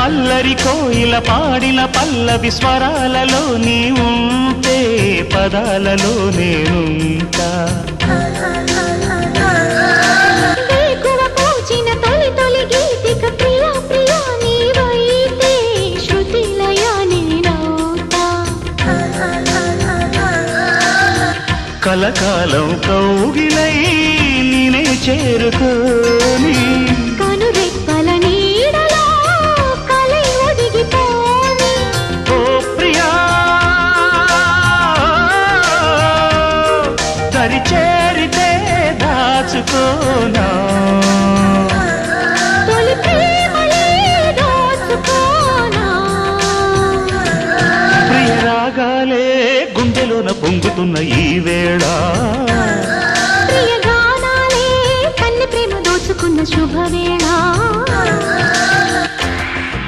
అల్లరి కోయిల పాడిన పల్లవి స్వరాలలో నీ ఉంటే పదాలలో నేనుంటా కలకాలం కౌగిలై నేనే చేరుకోని కనురెప్పల నీడలో కలై ఒదిగిపోని ఓ ప్రియా దరి చేరితే దాచుకోనా తొలి ప్రేమలే దోచుకోనా ప్రియ రాగాలే గుండెలోన పొంగుతున్న ఈ వేళ ప్రియ గానాలే కన్నె ప్రేమ దోచుకున్న శుభవేళ